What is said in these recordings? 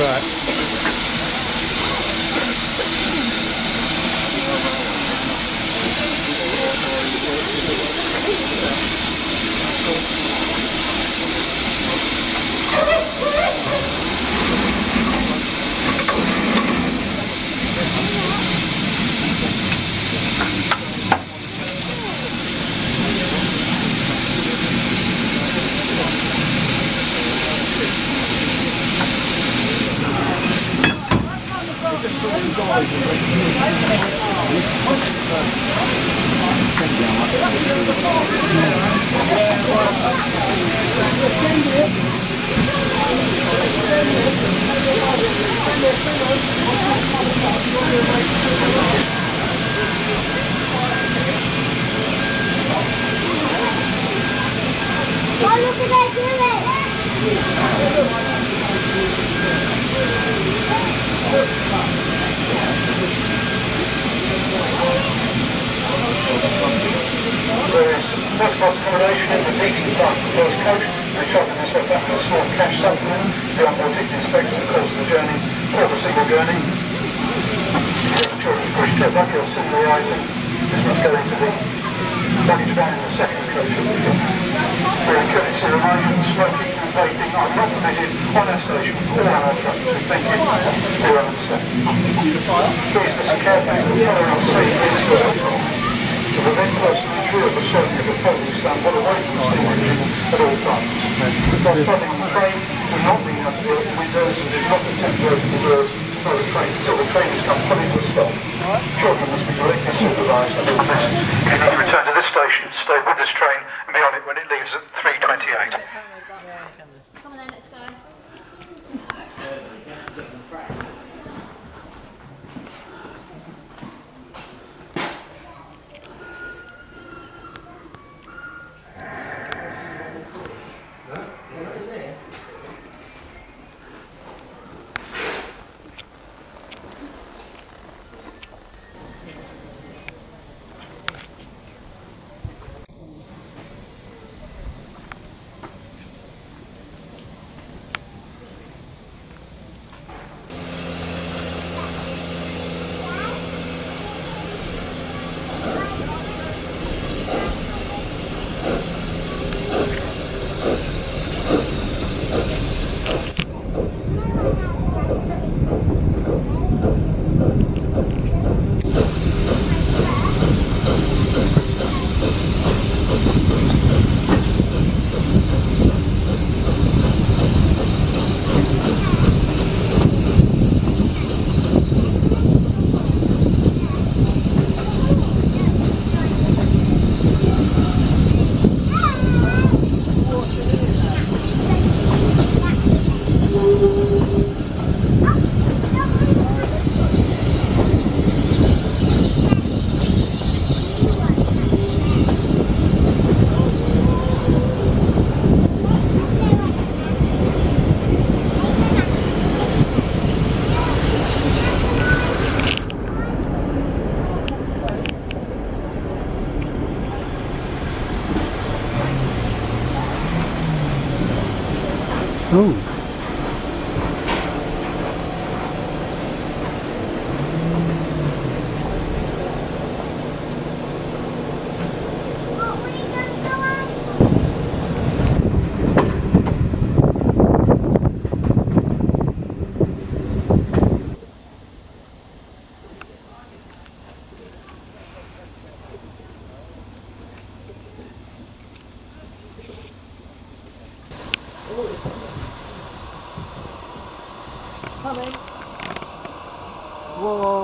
Right. Oh, look at that, There is first class accommodation in the meeting part of the first coach. The traveller must have back a small cash supplement. The onboard ticket inspected the course of the journey or the single journey. If the children's push trip up or similar item, this must go into the luggage van in the second coach of the trip. We encourage to remind you that smoking and vaping are not permitted on our stations or on our trucks. So thank you for your understanding. Please listen carefully to the following statements for alcohol. To prevent personal injury or the showing of a folding stand well away from the steam engine at all times. While travelling on the train, do not lean out of the open windows and do not attempt to open the doors of the train until the train has come fully to a stop. Children must be directly supervised and all this. If you need to return to this station, stay with this train and be on it when it leaves at 3:28. Come on then, let's go. Oh. Coming. Whoa.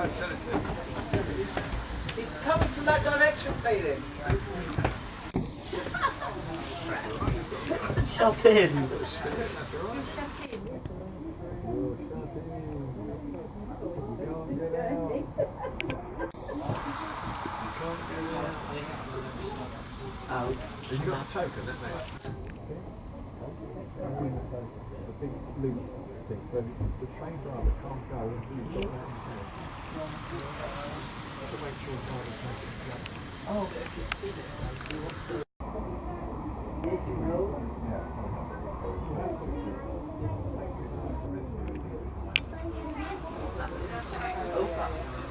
It's coming from that direction, Felix. Shut in. He's got a token, isn't he? The big loop thing, so the train driver can't go until he's got that in hand. To make sure drivers make it go. Oh, if you see it,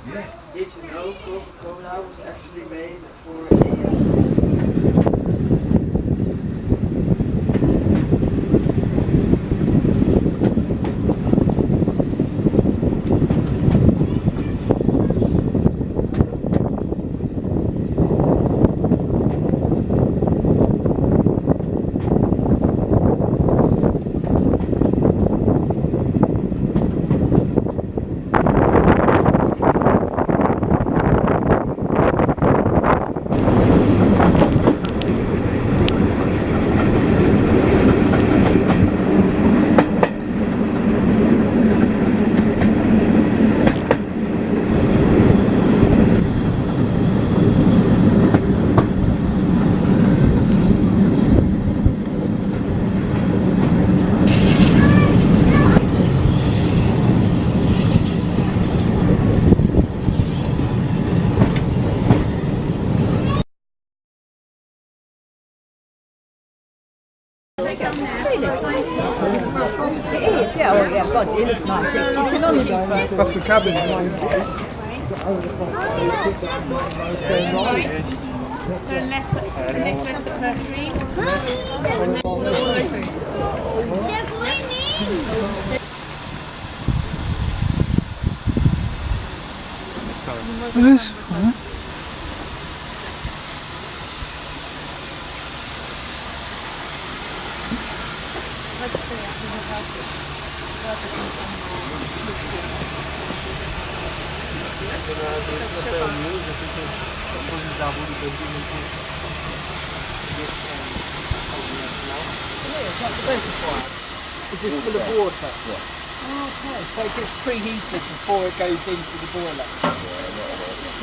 Yeah. did you know Coca-Cola was actually made for a It is, yeah. Oh, yeah. God, it looks nice. You can only go first. That's the cabin. Turn left at the first street. This? Is this full of water? Yeah. Okay. So it gets preheated before it goes into the boiler?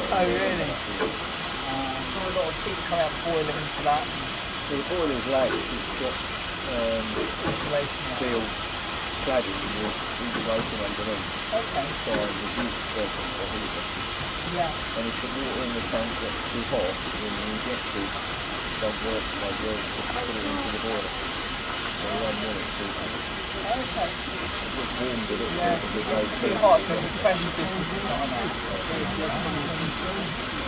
Oh, really? So a lot of heat coming out the boiler into that? The boiler's late, it's got steel cladding with insulation underneath. Okay. So reduce the heat. Yeah. And if the water in the tank gets too hot, then the injectors don't work, they will put it into the boiler. So you don't want it too hot. Okay. It gets warmed a little bit as it goes Too through. hot because the pressure system is not on that.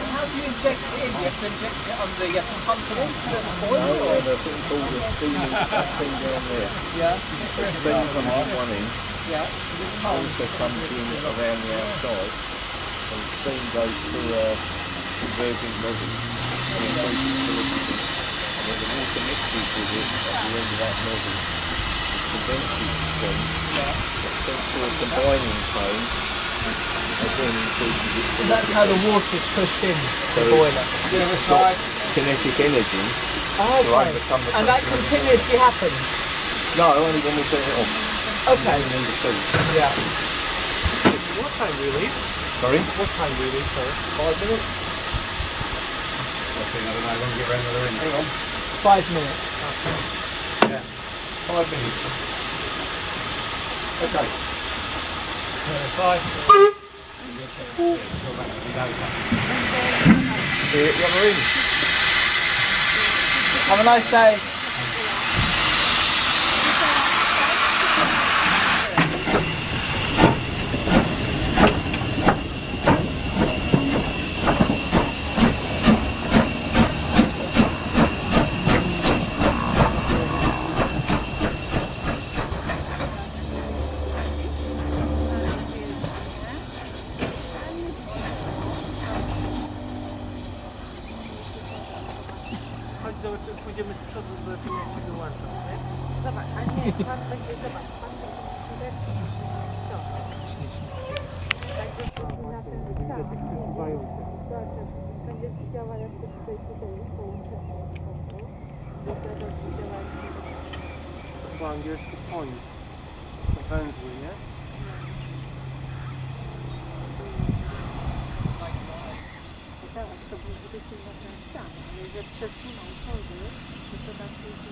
How do you inject it in? You have to inject it under, you have to pump it into the boiler? No, Or? there's something called a steam thing down there. Yeah. Steam comes in one end, Yeah. also comes in around the outside, and the steam goes through a converging nozzle. And it goes to the liquid. And when the water mixes with it at the end of that nozzle, it condenses steam, gets sent to a combining cone, and then increases it to That's how the water's pushed in the boiler. kinetic energy to Okay. overcome the And that pressure. continuously happens? No, only when we turn it off. Okay. Only when we turn it. Yeah. What time do you leave? Sorry? What time do you leave, sorry? 5 minutes? I think, I don't know, I won't get around the other end. Hang on. 5 minutes. Yeah. 5 minutes. Okay. 5. See you at the other end. Have a nice day. Pójdziemy z przodu, zobaczymy jak się wyłącza. Zobacz, a nie, pan będzie, zobacz, pan będzie. po angielsku points. To węzły, nie? Teraz to był zwykły na ten sam, ale że przesunął chory, to tak jest.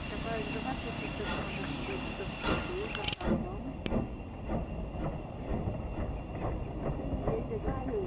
Kawałek zobaczyć, czy to może być do przodu, za prawdą. Jedzie dalej.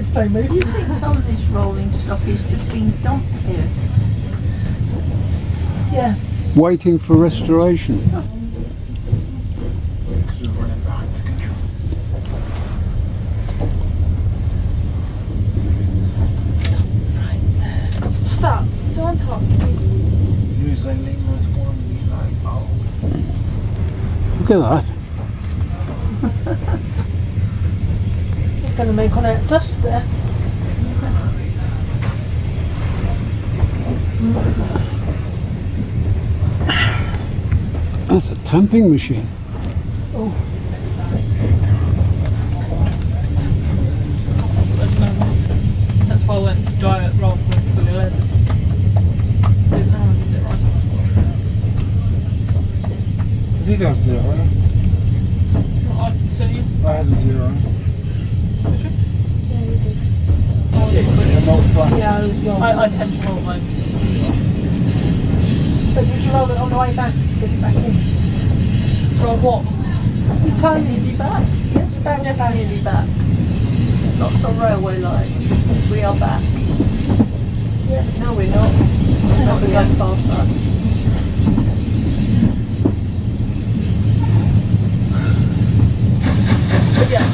Stay moving. Do you think some of this rolling stock is just being dumped here? Yeah. Waiting for restoration. Because we're running behind schedule. Stop. Don't talk to me. Usually Lima's one be like, oh. Look at that. It's going to make all that dust there. That's a tamping machine. That's why I went for diet rather than fully leaded. Didn't know how to sit right. Have you done zero? I can see you. I had a zero. I tend to hold mine. But did you roll it on the way back to get it back in? Roll what? You can't nearly back. Yes, back nearly back. Lots of railway lines. We are back. Yeah, no we're not. We're not going past that. But yeah.